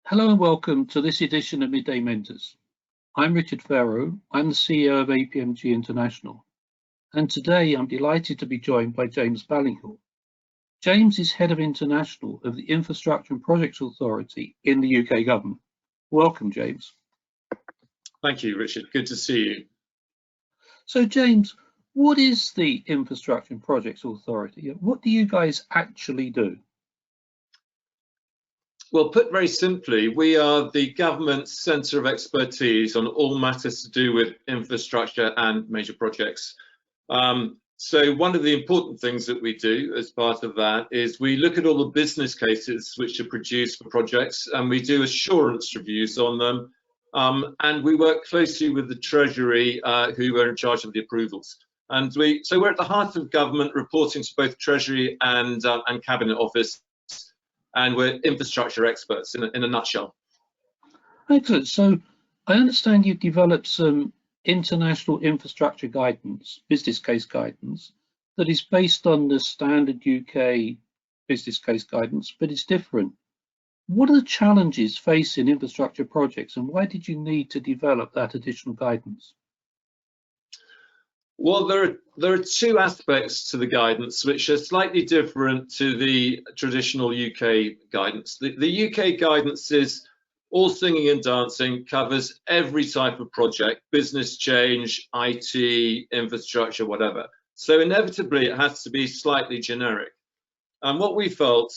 Hello and welcome to this edition of Midday Mentors. I'm Richard Farrow. I'm the CEO of APMG International. And today I'm delighted to be joined by James Ballingall. James is Head of International of the Infrastructure and Projects Authority in the UK government. Welcome, James. Thank you, Richard. Good to see you. So, James, what is the Infrastructure and Projects Authority? What do you guys actually do? Well, put very simply, we are the government's centre of expertise on all matters to do with infrastructure and major projects. So one of the important things that we do as part of that is we look at all the business cases which are produced for projects, and we do assurance reviews on them. And we work closely with the Treasury, who are in charge of the approvals. And so we're at the heart of government, reporting to both Treasury and Cabinet Office. And we're infrastructure experts in a nutshell. Excellent. So I understand you've developed some international infrastructure guidance, business case guidance, that is based on the standard UK business case guidance, but it's different. What are the challenges facing infrastructure projects, and why did you need to develop that additional guidance? Well, there are two aspects to the guidance which are slightly different to the traditional UK guidance. The UK guidance is all singing and dancing, covers every type of project, business change, IT, infrastructure, whatever. So inevitably it has to be slightly generic. And what we felt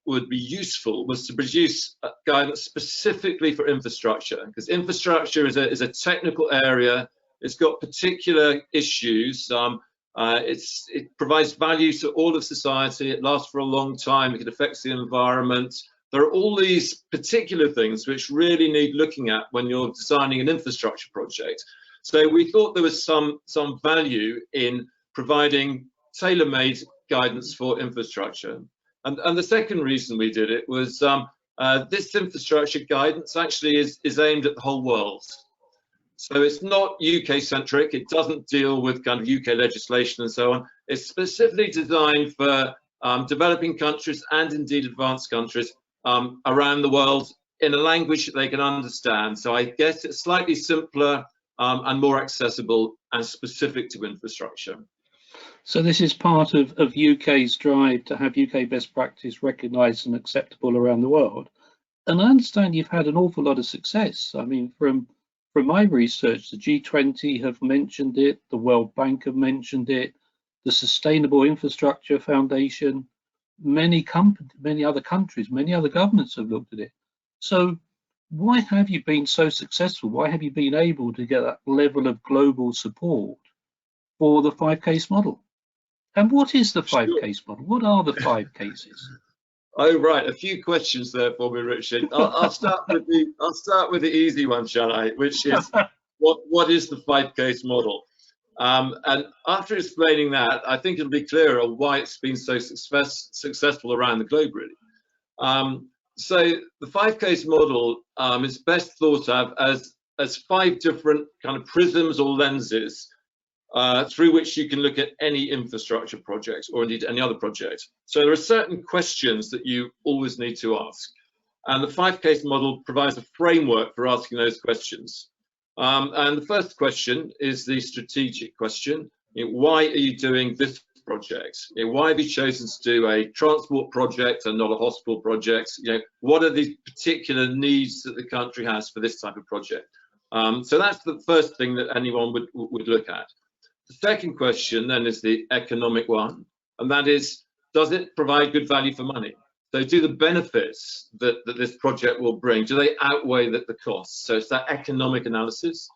would be useful was to produce guidance specifically for infrastructure, because infrastructure is a technical area. It's got particular issues. It provides value to all of society. It lasts for a long time. It affects the environment. There are all these particular things which really need looking at when you're designing an infrastructure project. So we thought there was some value in providing tailor-made guidance for infrastructure. And the second reason we did it was this infrastructure guidance actually is aimed at the whole world. So it's not UK centric. It doesn't deal with kind of UK legislation and so on. It's specifically designed for developing countries and indeed advanced countries around the world in a language that they can understand. So I guess it's slightly simpler and more accessible and specific to infrastructure. So this is part of UK's drive to have UK best practice recognised and acceptable around the world. And I understand you've had an awful lot of success. I mean, from my research, the G20 have mentioned it, the World Bank have mentioned it, the Sustainable Infrastructure Foundation, many other countries, many other governments have looked at it. So why have you been so successful? Why have you been able to get that level of global support for the 5-case model? And what is the 5-case model? What are the 5 cases? Oh, right. A few questions there for me, Richard. I'll start with the easy one, shall I? Which is what is the 5-case model? And after explaining that, I think it'll be clearer why it's been so successful around the globe, really. So the 5-case model is best thought of as 5 different kind of prisms or lenses through which you can look at any infrastructure project or indeed any other project. So there are certain questions that you always need to ask. And the 5-case model provides a framework for asking those questions. And the first question is the strategic question. Why are you doing this project? Why have you chosen to do a transport project and not a hospital project? What are the particular needs that the country has for this type of project? So that's the first thing that anyone would look at. The second question then is the economic one, and that is, does it provide good value for money? So do the benefits that this project will bring, do they outweigh the costs? So it's that economic analysis.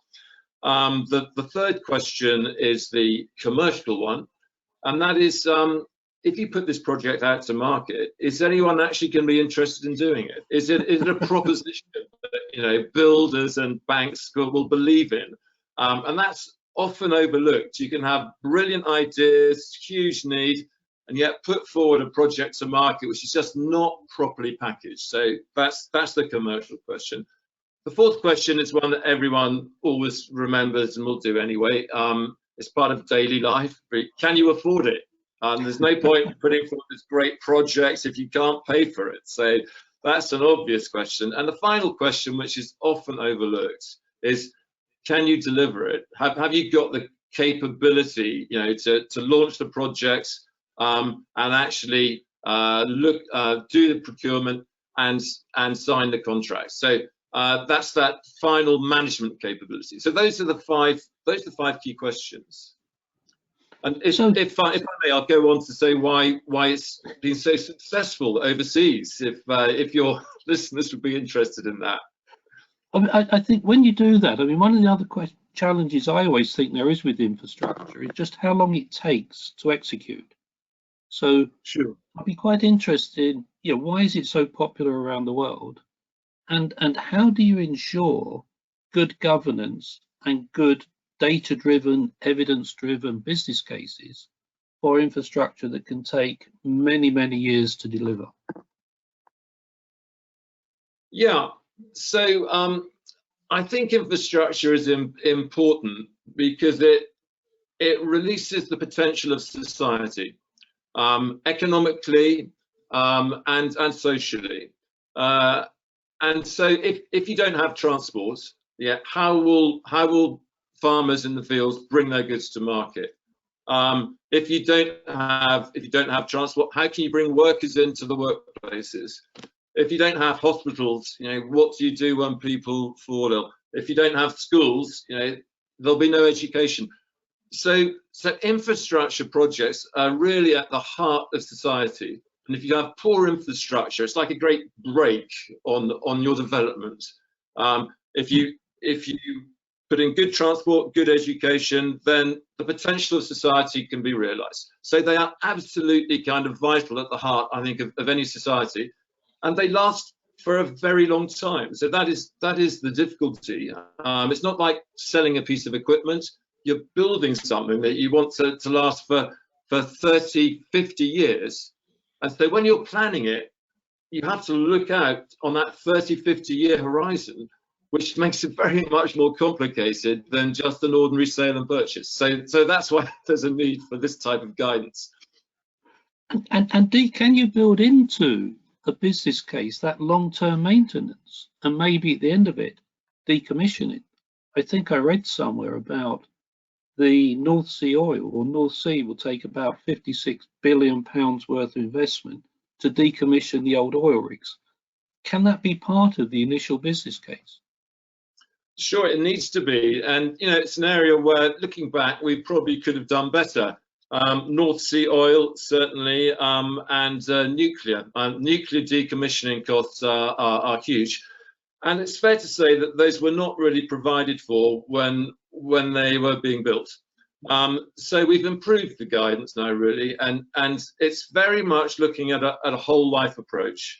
The third question is the commercial one, and that is, if you put this project out to market, is anyone actually going to be interested in doing it? Is it a proposition that builders and banks will believe in? And that's often overlooked. You can have brilliant ideas, huge need, and yet put forward a project to market which is just not properly packaged. So that's the commercial question. The fourth question is one that everyone always remembers and will do anyway. It's part of daily life. Can you afford it? There's no point putting forward this great project if you can't pay for it. So That's an obvious question. And the final question, which is often overlooked, is can you deliver it? Have you got the capability, to launch the projects and actually do the procurement and sign the contract? So that's that final management capability. So those are the five key questions. And if I may, I'll go on to say why it's been so successful overseas. If your listeners would be interested in that. I think when you do that, I mean, one of the other challenges I always think there is with infrastructure is just how long it takes to execute. So sure, I'd be quite interested, why is it so popular around the world, and how do you ensure good governance and good data-driven, evidence-driven business cases for infrastructure that can take many, many years to deliver? Yeah. So I think infrastructure is important because it releases the potential of society, economically and socially. And so if you don't have transport, how will farmers in the fields bring their goods to market? If you don't have transport, how can you bring workers into the workplaces? If you don't have hospitals, what do you do when people fall ill? If you don't have schools, there'll be no education. So infrastructure projects are really at the heart of society. And if you have poor infrastructure, it's like a great brake on your development. If you put in good transport, good education, then the potential of society can be realized. So they are absolutely kind of vital at the heart, I think, of any society. And they last for a very long time. So that is the difficulty. It's not like selling a piece of equipment. You're building something that you want to last for 30, 50 years. And so when you're planning it, you have to look out on that 30, 50-year horizon, which makes it very much more complicated than just an ordinary sale and purchase. So that's why there's a need for this type of guidance. And Dee, can you build into a business case that long-term maintenance and maybe at the end of it, decommissioning? I think I read somewhere about the North Sea oil or North Sea will take about £56 billion worth of investment to decommission the old oil rigs. Can that be part of the initial business case? Sure, it needs to be. And, it's an area where, looking back, we probably could have done better. North Sea oil, certainly, and nuclear. Nuclear decommissioning costs are huge. And it's fair to say that those were not really provided for when they were being built. So we've improved the guidance now, really, and it's very much looking at a whole life approach.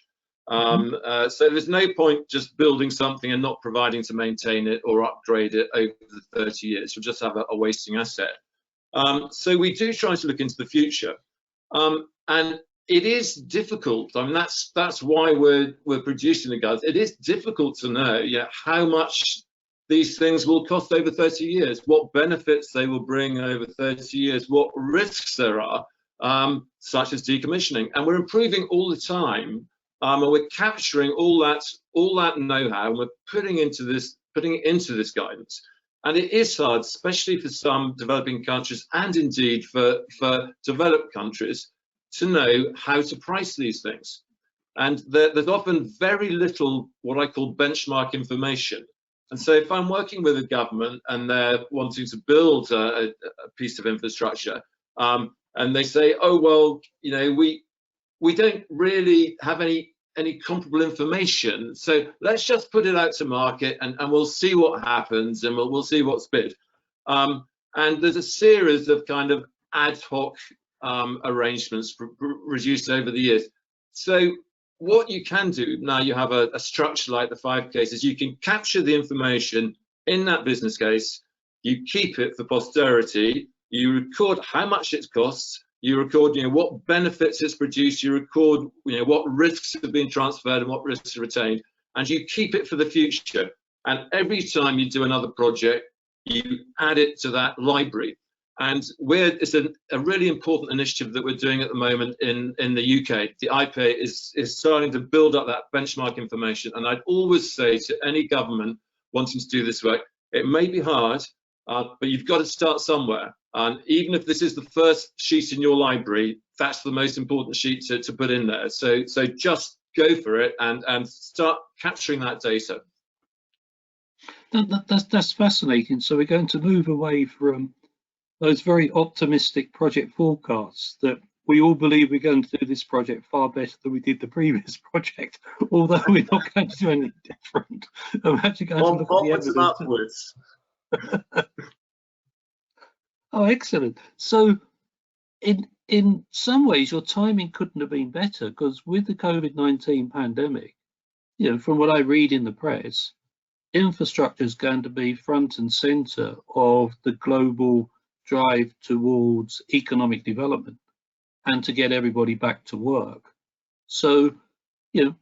So there's no point just building something and not providing to maintain it or upgrade it over the 30 years. You'll just have a wasting asset. So we do try to look into the future, and it is difficult. I mean, that's why we're producing the guides. It is difficult to know, how much these things will cost over 30 years, what benefits they will bring over 30 years, what risks there are, such as decommissioning, and we're improving all the time. And we're capturing all that know-how, and we're putting it into this guidance. And it is hard, especially for some developing countries, and indeed for developed countries, to know how to price these things. And there's often very little what I call benchmark information. And so if I'm working with a government and they're wanting to build a piece of infrastructure, and they say, oh, well, we don't really have any comparable information, so let's just put it out to market and we'll see what happens, and we'll see what's bid. And there's a series of kind of ad hoc arrangements reduced over the years. So what you can do now, you have a structure like the 5 cases, you can capture the information in that business case, you keep it for posterity, you record how much it costs, you record, what benefits it's produced, you record, what risks have been transferred and what risks are retained, and you keep it for the future. And every time you do another project, you add it to that library. And it's a really important initiative that we're doing at the moment in the UK. The IPA is starting to build up that benchmark information. And I'd always say to any government wanting to do this work, it may be hard, but you've got to start somewhere. And even if this is the first sheet in your library, that's the most important sheet to put in there. So just go for it and start capturing that data. That's fascinating. So we're going to move away from those very optimistic project forecasts that we all believe we're going to do this project far better than we did the previous project, although we're not going to do anything different. I'm actually going to look at the evidence. Upwards. Oh, excellent. So in some ways, your timing couldn't have been better, because with the COVID-19 pandemic, you know, from what I read in the press, infrastructure is going to be front and center of the global drive towards economic development and to get everybody back to work. So, you know,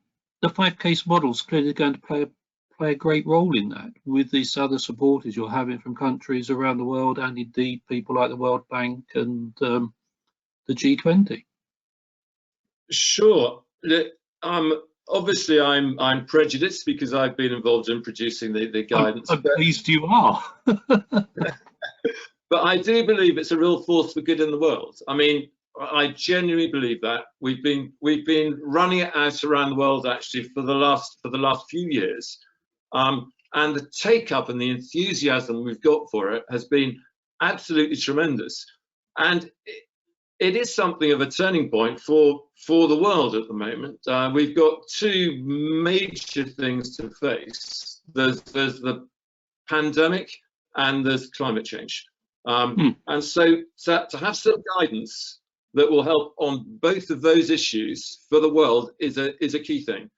the 5 case model is clearly going to play a great role in that, with these other supporters you're having from countries around the world, and indeed people like the World Bank and the G20. Sure. Obviously, I'm prejudiced because I've been involved in producing the guidance. I'm pleased you are. But I do believe it's a real force for good in the world. I mean, I genuinely believe that. We've been running it out around the world actually for the last few years, and the take up and the enthusiasm we've got for it has been absolutely tremendous. And it is something of a turning point for the world at the moment. We've got 2 major things to face. There's the pandemic and there's climate change. And so to have some guidance that will help on both of those issues for the world is a key thing.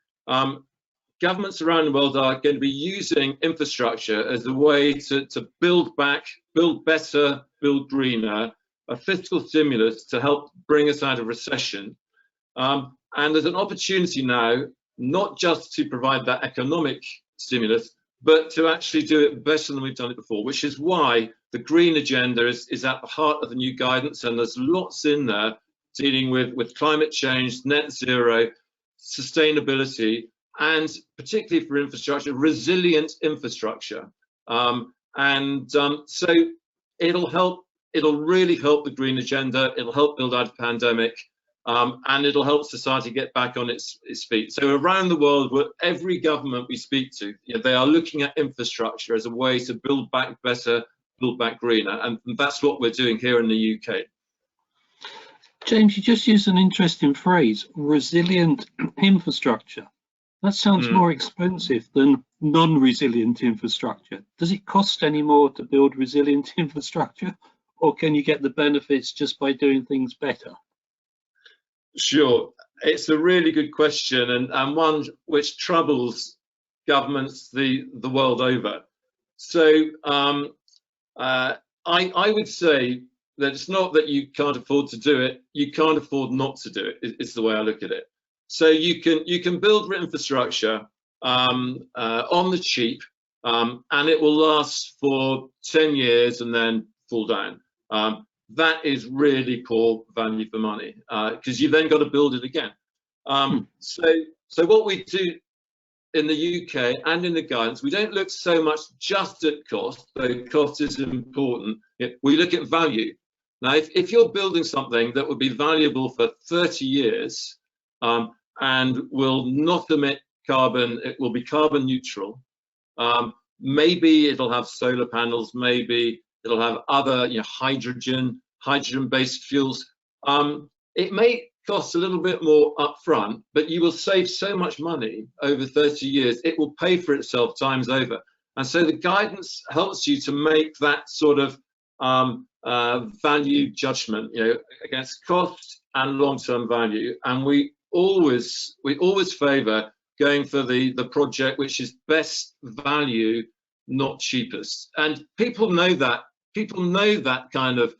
Governments around the world are going to be using infrastructure as a way to build back, build better, build greener, a fiscal stimulus to help bring us out of recession. And there's an opportunity now, not just to provide that economic stimulus, but to actually do it better than we've done it before, which is why the green agenda is at the heart of the new guidance. And there's lots in there dealing with climate change, net zero, sustainability, and particularly for infrastructure, resilient infrastructure. So it'll really help the green agenda. It'll help build out a pandemic, and it'll help society get back on its feet. So around the world, every government we speak to, you know, they are looking at infrastructure as a way to build back better, build back greener, and that's what we're doing here in the UK. James, you just used an interesting phrase, resilient infrastructure. That sounds more expensive than non-resilient infrastructure. Does it cost any more to build resilient infrastructure, or can you get the benefits just by doing things better? Sure, it's a really good question, and one which troubles governments the world over. So I would say that it's not that you can't afford to do it, you can't afford not to do it, is the way I look at it. So you can build infrastructure on the cheap, and it will last for 10 years and then fall down. That is really poor value for money, because you've then got to build it again. So what we do in the UK and in the guidance, we don't look so much just at cost, though cost is important. We look at value. Now, if you're building something that would be valuable for 30 years and will not emit carbon, it will be carbon neutral. Maybe it'll have solar panels, maybe it'll have other, you know, hydrogen-based fuels. It may cost a little bit more upfront, but you will save so much money over 30 years, it will pay for itself times over. And so the guidance helps you to make that sort of value judgment, you know, against cost and long-term value. And we always favour going for the project which is best value, not cheapest. And people know that. People know that kind of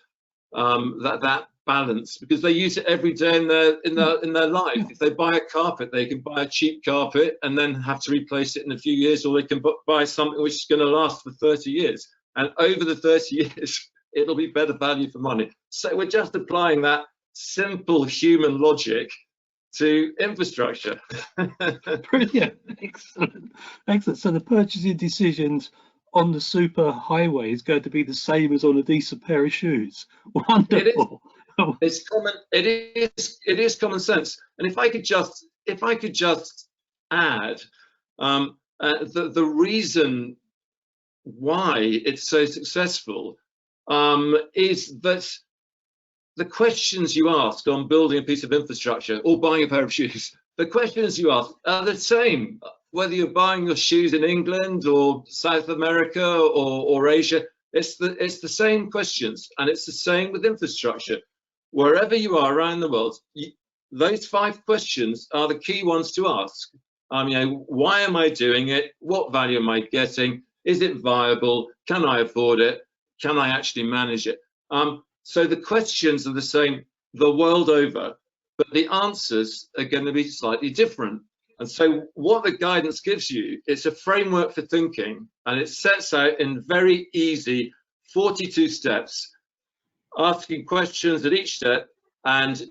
that balance, because they use it every day in their life. If they buy a carpet, they can buy a cheap carpet and then have to replace it in a few years, or they can buy something which is going to last for 30 years. And over the 30 years, it'll be better value for money. So we're just applying that simple human logic to infrastructure. Brilliant, excellent, excellent. So the purchasing decisions on the super highway is going to be the same as on a decent pair of shoes. Wonderful. It's common. It is common sense. And if I could just add, the reason why it's so successful is that the questions you ask on building a piece of infrastructure or buying a pair of shoes, the questions you ask are the same, whether you're buying your shoes in England or South America or Asia. It's the same questions, and it's the same with infrastructure. Wherever you are around the world, those 5 questions are the key ones to ask. Why am I doing it? What value am I getting? Is it viable? Can I afford it? Can I actually manage it? So the questions are the same the world over, but the answers are going to be slightly different. And so what the guidance gives you, it's a framework for thinking, and it sets out in very easy 42 steps, asking questions at each step, and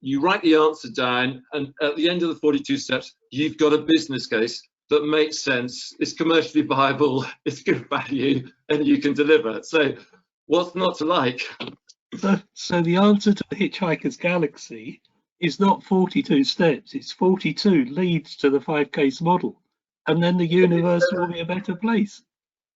you write the answer down, and at the end of the 42 steps, you've got a business case that makes sense, it's commercially viable, it's good value, and you can deliver. So what's not to like? So the answer to the Hitchhiker's Galaxy is not 42 steps, it's 42 leads to the 5 case model, and then the universe will be a better place.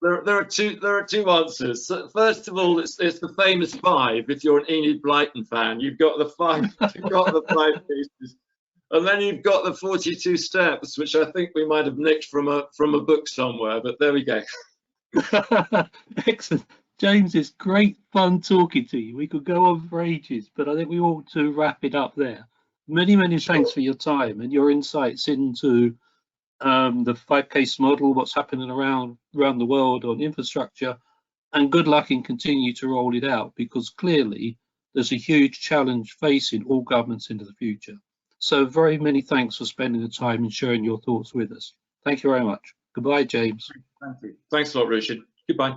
There are two answers. So first of all, it's the famous 5. If you're an Enid Blyton fan, you've got the 5. You've got the 5 pieces, and then you've got the 42 steps, which I think we might have nicked from a book somewhere. But there we go. Excellent, James. It's great fun talking to you. We could go on for ages, but I think we ought to wrap it up there. Many thanks for your time and your insights into the 5 case model, what's happening around the world on infrastructure, and good luck in continue to roll it out, because clearly there's a huge challenge facing all governments into the future. So very many thanks for spending the time and sharing your thoughts with us. Thank you very much. Goodbye, James. Thank you. Thanks a lot, Richard. Goodbye.